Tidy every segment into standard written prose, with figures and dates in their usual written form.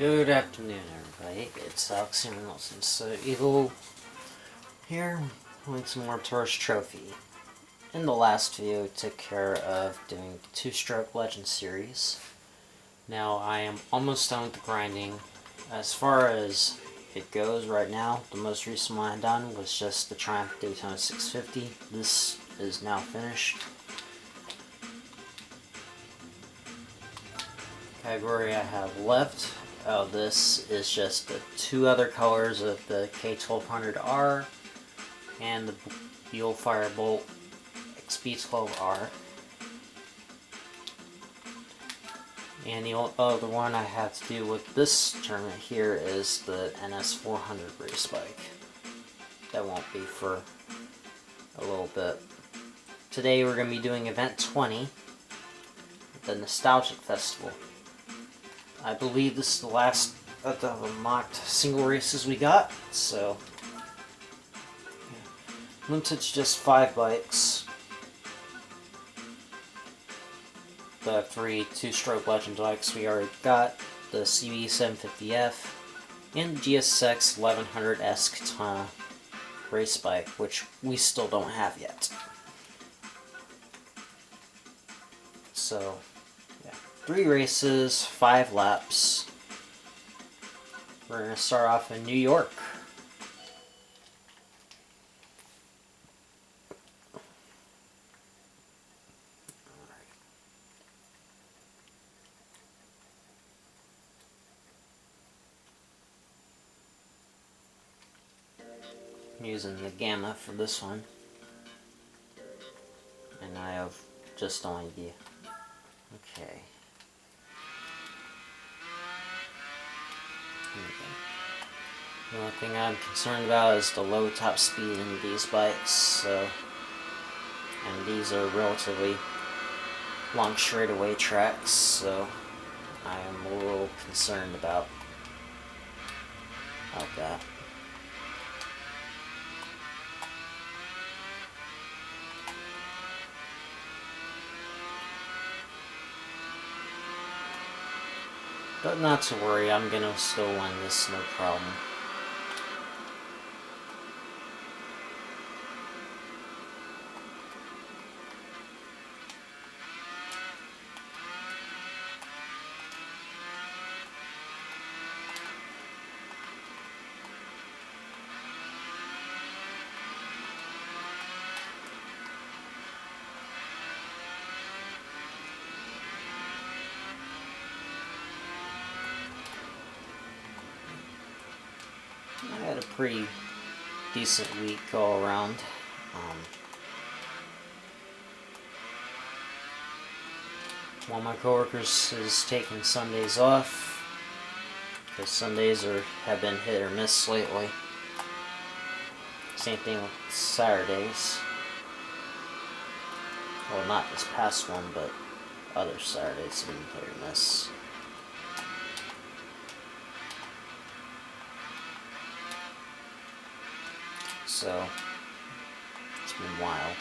Good afternoon, everybody. It's Alexander Nelson. So, Eagle here with some more Tourist Trophy. In the last video, we took care of doing the Two-Stroke Legend series. Now, I am almost done with the grinding. As far as it goes right now, the most recent one I done was just the Triumph Daytona 650. This is now finished. Category I have left. This is just the two other colors of the K1200R and the Buell Firebolt XB12R. And the other one I have to do with this tournament here is the NS400 race bike. That won't be for a little bit. Today we're going to be doing Event 20, the Nostalgic Festival. I believe this is the last of the mocked single races we got, so limited to just 5 bikes. The 3 two-stroke Legend bikes we already got, the CB750F and the GSX 1100S Katana race bike, which we still don't have yet. So 3 races, 5 laps. We're going to start off in New York. I'm using the Gamma for this one. And I have just only the... Okay. The only thing I'm concerned about is the low top speed in these bikes, and these are relatively long straightaway tracks, so I am a little concerned about that. But not to worry, I'm gonna still win this, no problem. I had a pretty decent week all around. One of my coworkers is taking Sundays off because Sundays have been hit or miss lately. Same thing with Saturdays. Well, not this past one, but other Saturdays have been hit or miss. So, it's been wild.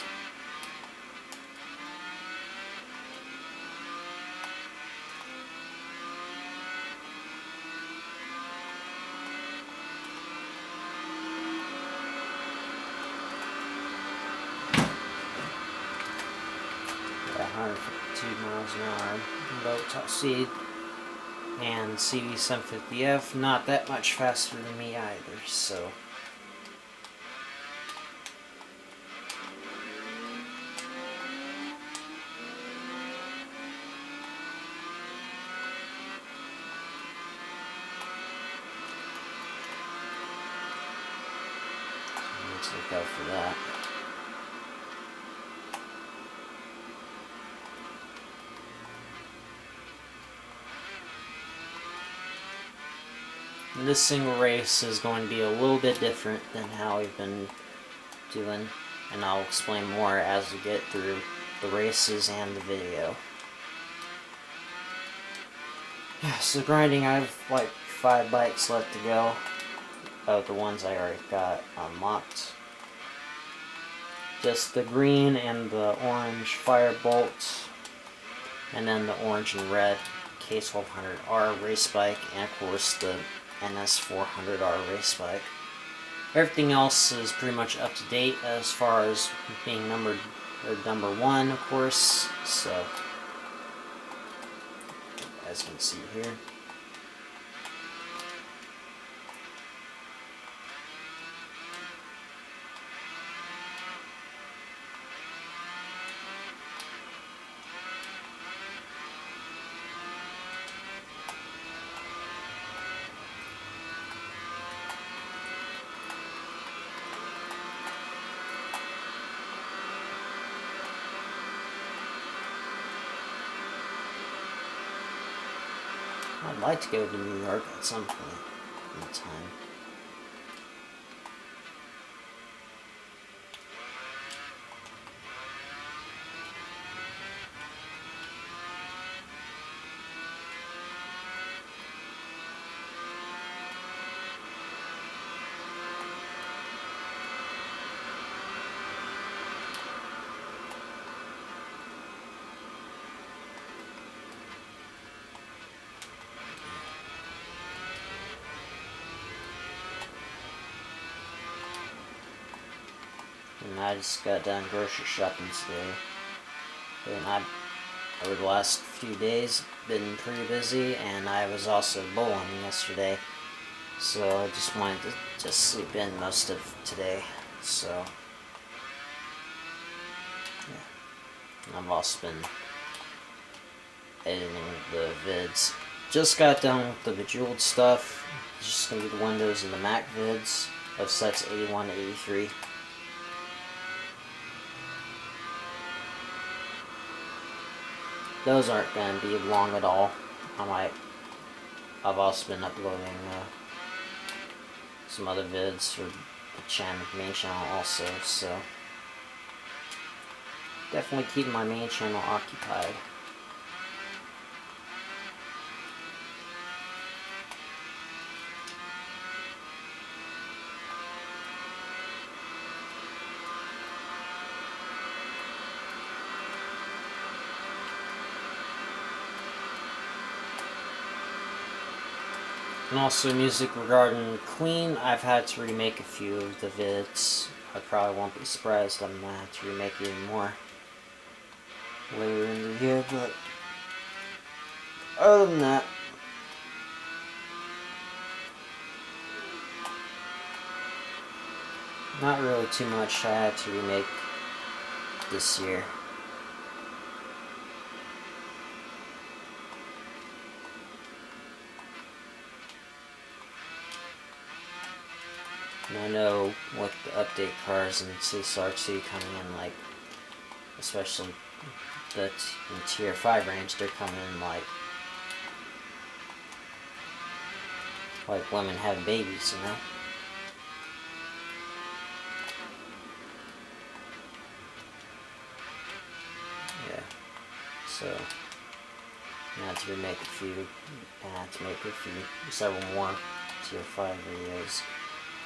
Got 152 miles an hour, low top speed, and CB750F not that much faster than me either, so. Let's look out for that. And this single race is going to be a little bit different than how we've been doing, and I'll explain more as we get through the races and the video. Yeah, so grinding, I have like 5 bikes left to go. Of the ones I already got unlocked. Just the green and the orange Firebolt, and then the orange and red K1200R race bike, and of course the NS400R race bike. Everything else is pretty much up to date as far as being number 1, of course. So, as you can see here. I'd like to go to New York at some point in time. And I just got done grocery shopping today. And over the last few days, been pretty busy, and I was also bowling yesterday. So I just wanted to just sleep in most of today. So, yeah. And I've also been editing the vids. Just got done with the Bejeweled stuff. Just gonna be the Windows and the Mac vids of sets 81 to 83. Those aren't going to be long at all. I've also been uploading some other vids for the main channel also, so definitely keeping my main channel occupied. And also music regarding Queen, I've had to remake a few of the vids. I probably won't be surprised I'm going to have to remake even more later in the year, but other than that, not really too much I had to remake this year. And I know with the update cars and CSR2 coming in, like, especially in tier 5 range, they're coming in like women have babies, you know? Yeah. So, I had to remake a few, and I had to make several more tier 5 videos,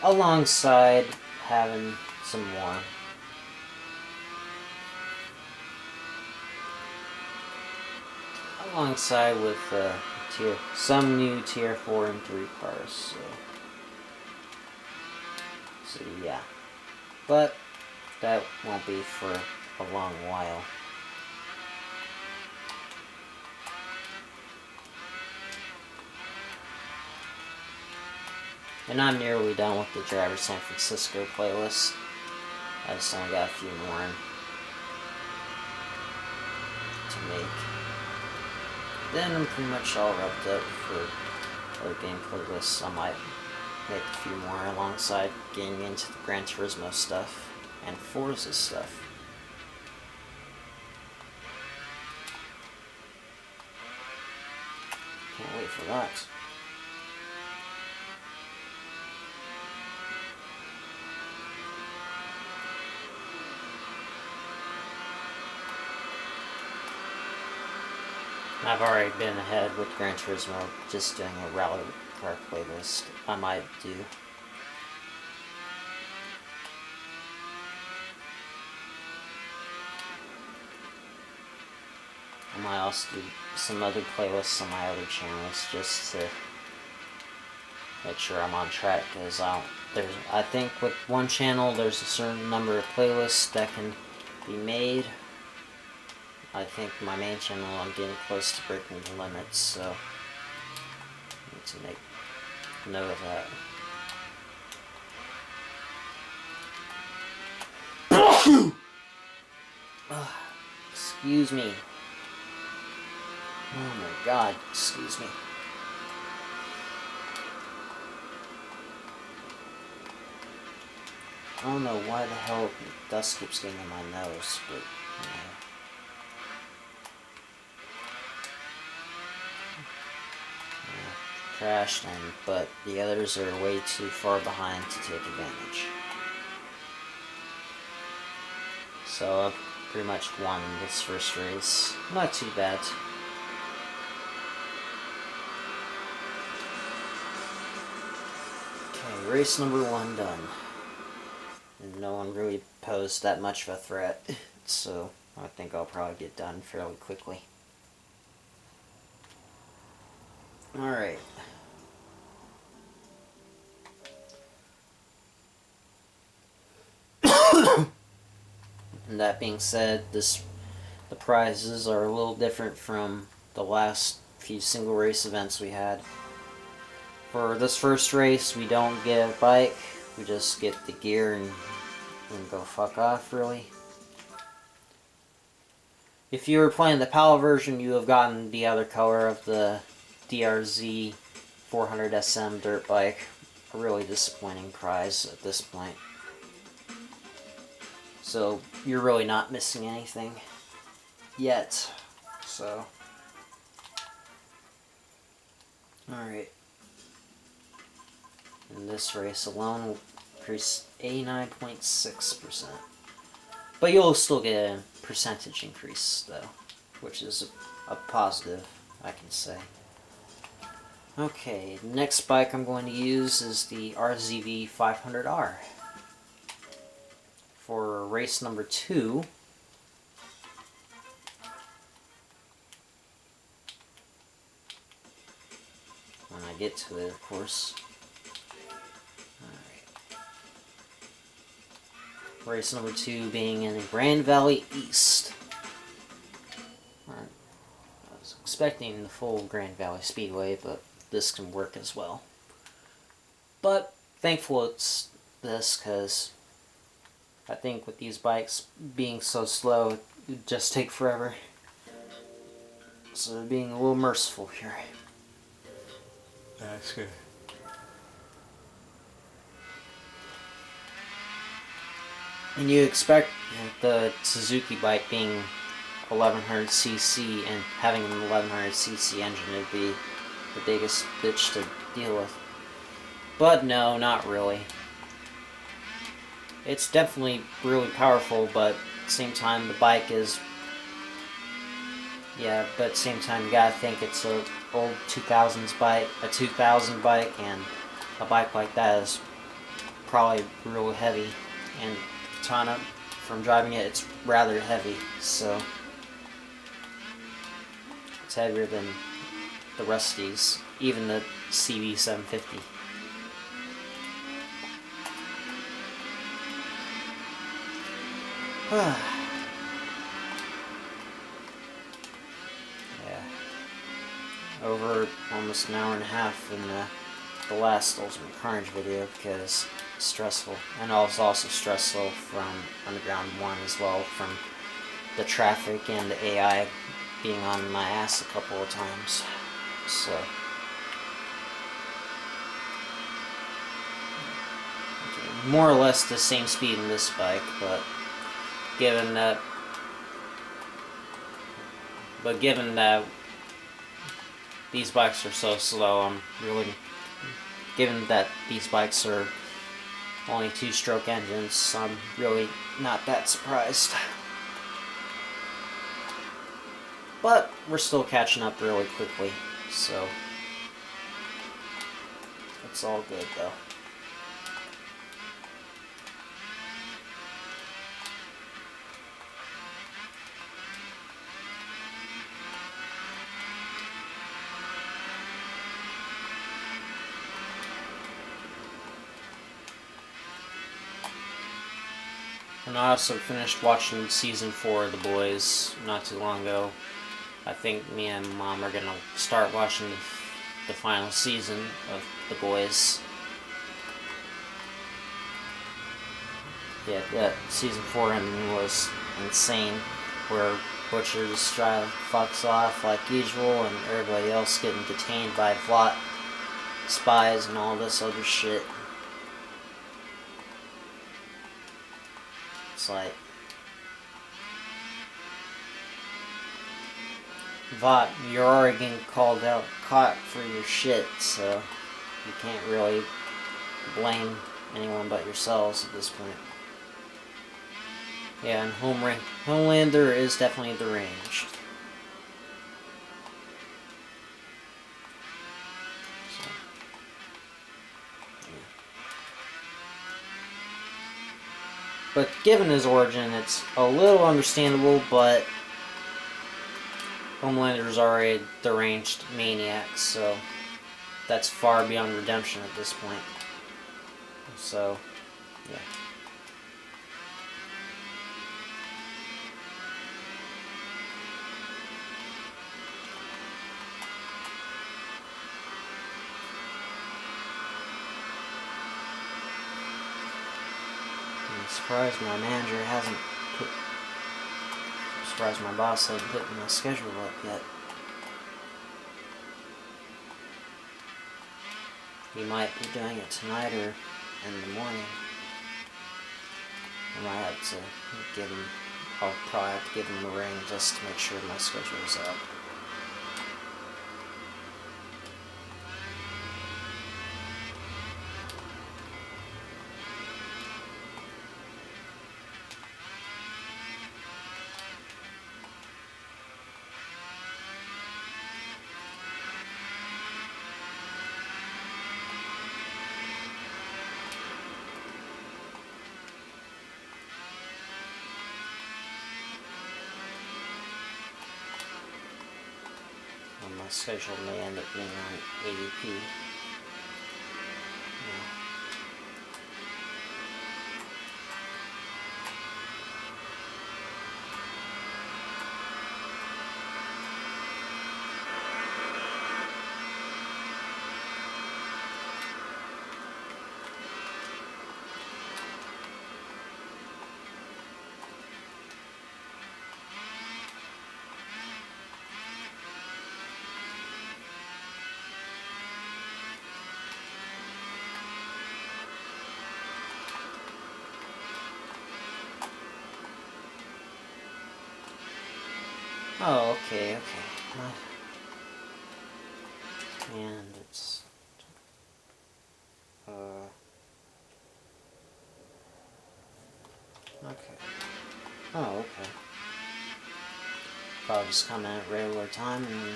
alongside having some more. Alongside with some new tier 4 and 3 cars, so yeah. But that won't be for a long while. And I'm nearly done with the Driver San Francisco playlist. I just only got a few more to make. Then I'm pretty much all wrapped up for other game playlists. I might make a few more alongside getting into the Gran Turismo stuff and Forza stuff. Can't wait for that. I've already been ahead with Gran Turismo, just doing a rally car playlist. I might do. I might also do some other playlists on my other channels just to make sure I'm on track, because I think with one channel there's a certain number of playlists that can be made. I think my main channel I'm getting close to breaking the limits, so I need to make note of that. Excuse me. Oh my god, excuse me. I don't know why the hell dust keeps getting in my nose, but you know. Crashed, but the others are way too far behind to take advantage. So I've pretty much won this first race. Not too bad. Okay, race number 1 done. And no one really posed that much of a threat, so I think I'll probably get done fairly quickly. Alright. And that being said, the prizes are a little different from the last few single race events we had. For this first race, we don't get a bike, we just get the gear and go fuck off, really. If you were playing the PAL version, you have gotten the other color of the DRZ 400 SM dirt bike. A really disappointing prize at this point. So you're really not missing anything yet. So, alright. In this race alone will increase 89.6%. But you'll still get a percentage increase though, which is a positive, I can say. Okay, the next bike I'm going to use is the RZV 500R. For race number 2, when I get to it, of course. Alright. Race number 2 being in Grand Valley East. I was expecting the full Grand Valley Speedway, but this can work as well. But thankful it's this, because I think with these bikes being so slow, it would just take forever. So being a little merciful here. That's good. And you expect the Suzuki bike being 1100cc and having an 1100cc engine to be the biggest bitch to deal with. But no, not really. It's definitely really powerful, but at the same time the bike is... Yeah, but at the same time you gotta think it's a old 2000s bike, a 2000 bike, and a bike like that is probably real heavy. And Katana, from driving it, it's rather heavy, so it's heavier than the rest of these, even the CB750. Yeah. Over almost an hour and a half in the last Ultimate Carnage video, because it's stressful. And it was also stressful from Underground 1 as well, from the traffic and the AI being on my ass a couple of times. So... okay, more or less the same speed in this bike, but given that these bikes are so slow, I'm really, given that these bikes are only 2-stroke engines, I'm really not that surprised. But we're still catching up really quickly, so it's all good though. And I also finished watching season 4 of The Boys not too long ago. I think me and Mom are gonna start watching the final season of The Boys. Yeah, that season 4 ending was insane, where Butcher just fucks off like usual, and everybody else getting detained by Vought spies and all this other shit. It's like, Vought, you're already getting caught for your shit, so you can't really blame anyone but yourselves at this point. Yeah, and Homelander is definitely deranged. So, yeah. But given his origin, it's a little understandable, but Homelander's already a deranged maniac, so that's far beyond redemption at this point. So, yeah. I'm surprised my manager hasn't put... I'm surprised my boss hasn't put my schedule up yet. He might be doing it tonight or in the morning. I might have to give him... I'll probably have to give him a ring just to make sure my schedule is up. My schedule may end up being on ADP. Yeah. Oh, okay. And it's... Okay. Oh, okay. I'll just come in at regular time and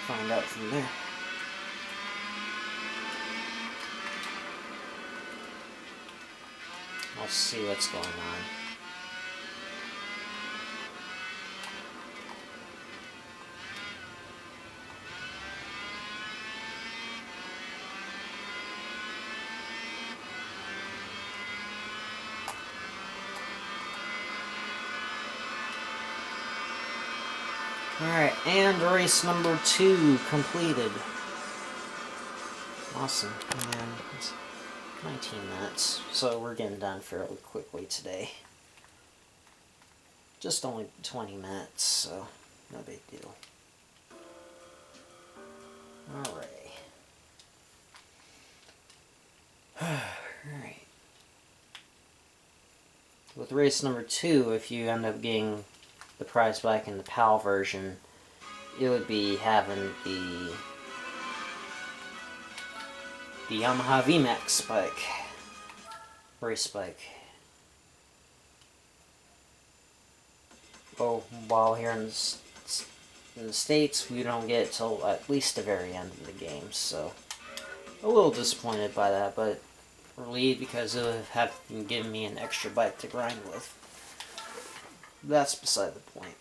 find out from there. I'll see what's going on. Alright, and race number 2 completed. Awesome. And it's 19 minutes, so we're getting done fairly quickly today. Just only 20 minutes, so no big deal. Alright. Alright. With race number 2, if you end up getting the prize bike in the PAL version, it would be having the Yamaha VMAX bike, race bike. Oh, while here in the States, we don't get it till at least the very end of the game, so a little disappointed by that, but relieved because it would have given me an extra bike to grind with. That's beside the point.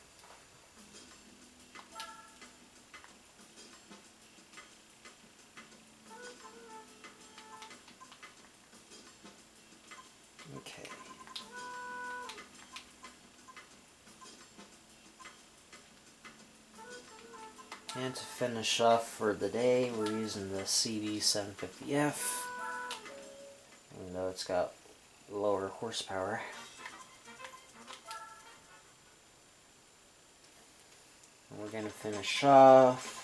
And to finish off for the day, we're using the CB750F, even though it's got lower horsepower. And we're going to finish off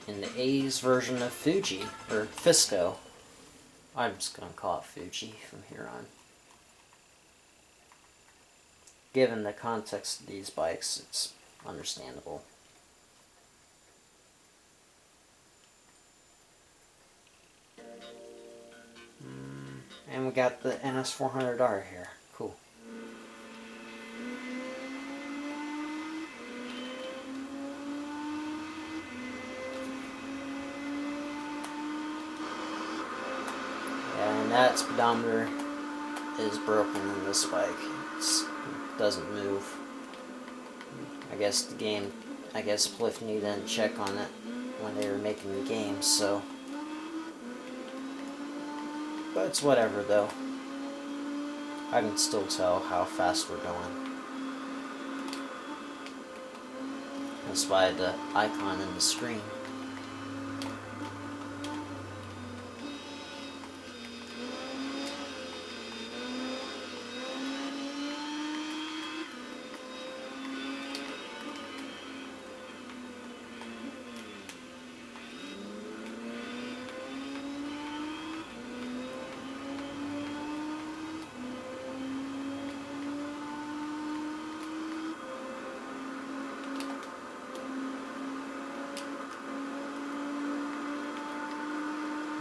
in the A's version of Fuji, or Fisco. I'm just going to call it Fuji from here on. Given the context of these bikes, it's understandable. And we got the NS400R here. Cool. Yeah, and that speedometer is broken in this bike. It doesn't move. I guess Polyphony didn't check on it when they were making the game, so. But it's whatever, though. I can still tell how fast we're going. That's by the icon in the screen.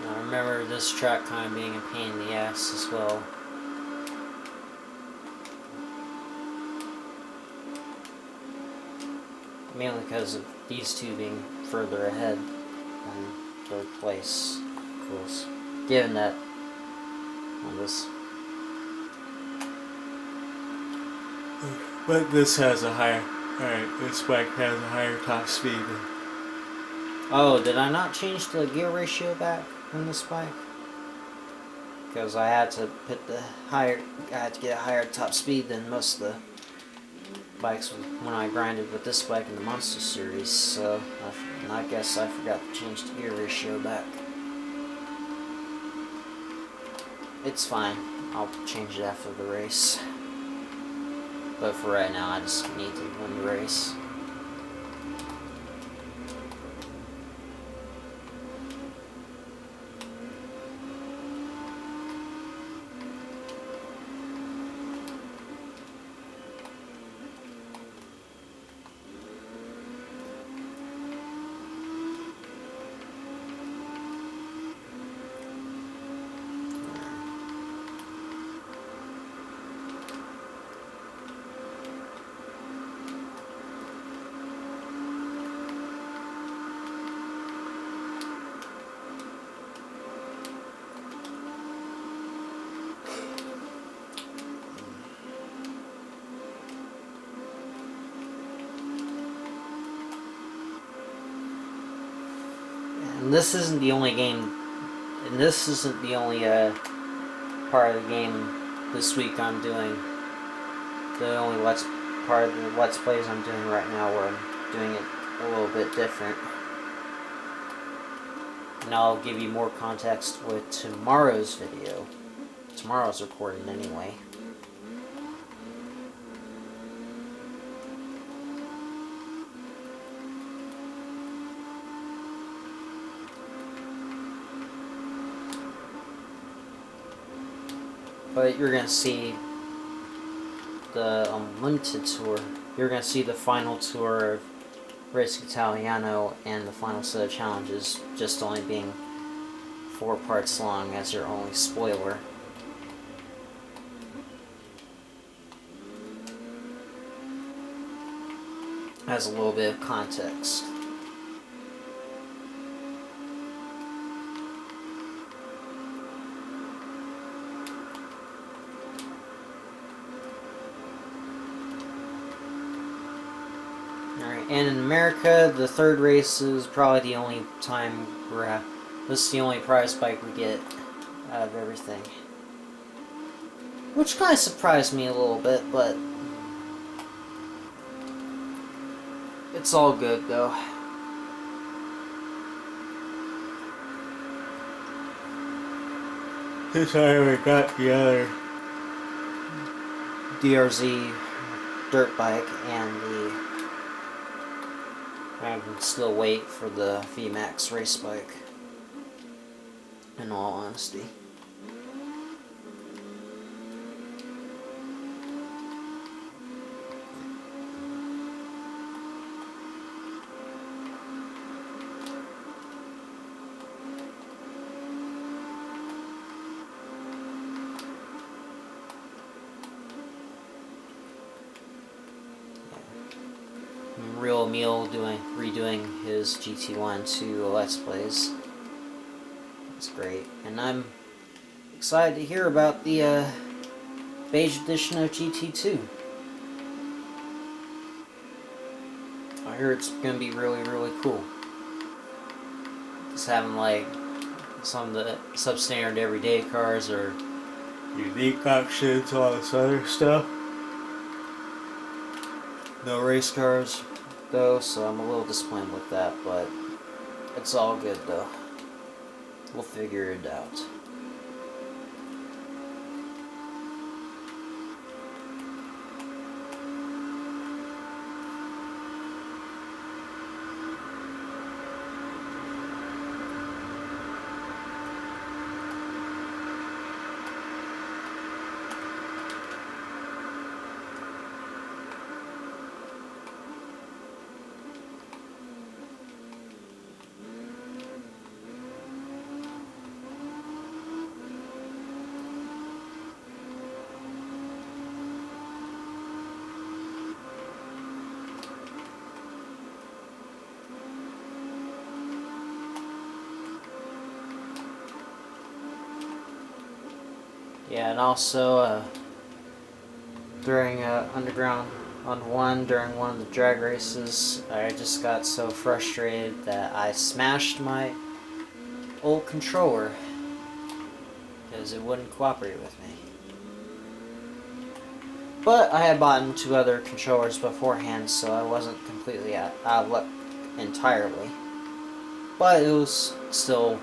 I remember this track kind of being a pain in the ass as well. Mainly because of these two being further ahead than third place, of course. Given that on this. But this has a higher. Alright, this bike has a higher top speed. Oh, did I not change the gear ratio back on this bike? Because I had to put the higher. I had to get a higher top speed than most of the bikes when I grinded with this bike in the Monster Series. So I guess I forgot to change the gear ratio back. It's fine. I'll change it after the race. But for right now, I just need to win the race. And this isn't the only game, and this isn't the only part of the game this week I'm doing. The only part of the Let's Plays I'm doing right now where I'm doing it a little bit different. And I'll give you more context with tomorrow's video. Tomorrow's recording anyway. But you're going to see the Unlimited Tour. You're going to see the final tour of Race Italiano and the final set of challenges just only being 4 parts long as your only spoiler. As a little bit of context. Alright, and in America, the third race is probably the only time where this is the only prize bike we get out of everything. Which kind of surprised me a little bit, but It's all good though. Since I haven't got the other DRZ dirt bike and the I can still wait for the VMAX race bike, in all honesty. Real Emil redoing his GT1 to Let's Plays. It's great, and I'm excited to hear about the beige edition of GT2. I hear it's gonna be really, really cool. Just having like some of the substandard everyday cars or unique options, all this other stuff. no race cars though, so I'm a little disappointed with that, but it's all good though. We'll figure it out. Yeah, and also during Underground on 1, during one of the drag races, I just got so frustrated that I smashed my old controller because it wouldn't cooperate with me. But I had bought 2 other controllers beforehand, so I wasn't completely out of luck entirely. But it was still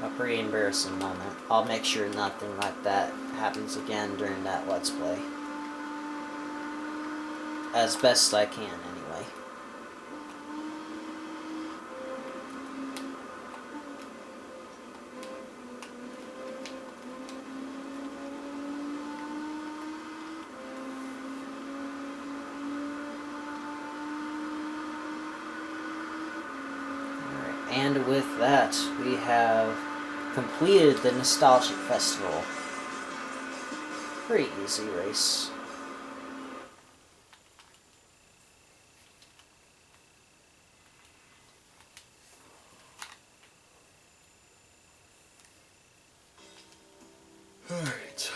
a pretty embarrassing moment. I'll make sure nothing like that happens again during that Let's Play. As best I can, anyway. Alright, and with that, we have completed the Nostalgic Festival. Pretty easy race. Alright.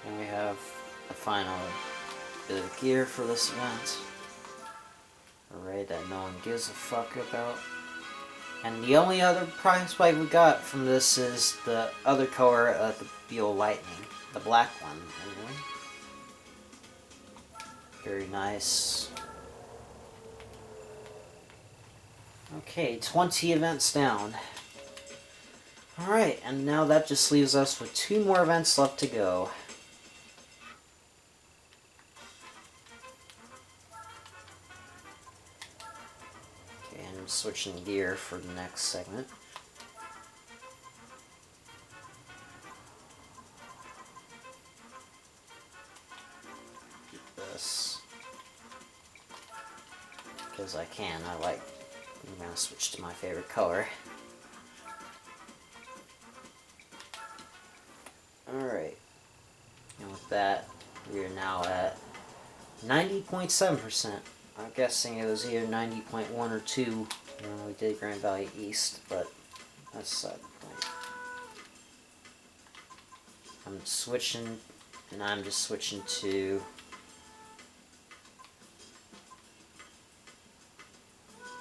And we have the final bit of gear for this event. A raid that no one gives a fuck about. And the only other prize bike we got from this is the other color of the Beetle Lightning. The black one, anyway. Very nice. Okay, 20 events down. Alright, and now that just leaves us with 2 more events left to go. Okay, and I'm switching gear for the next segment. This. Because I can, I'm gonna switch to my favorite color. Alright. And with that, we are now at 90.7%. I'm guessing it was either 90.1 or 2 when we did Grand Valley East, but that's a side point. I'm switching, and I'm just switching to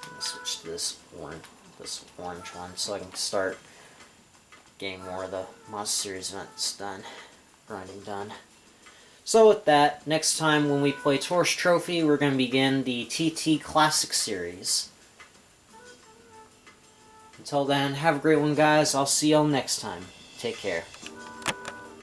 I'm gonna switch to this this orange one, so I can start getting more of the Monster Series events done, grinding done. So with that, next time when we play Tourist Trophy, we're going to begin the TT Classic Series. Until then, have a great one, guys. I'll see y'all next time. Take care.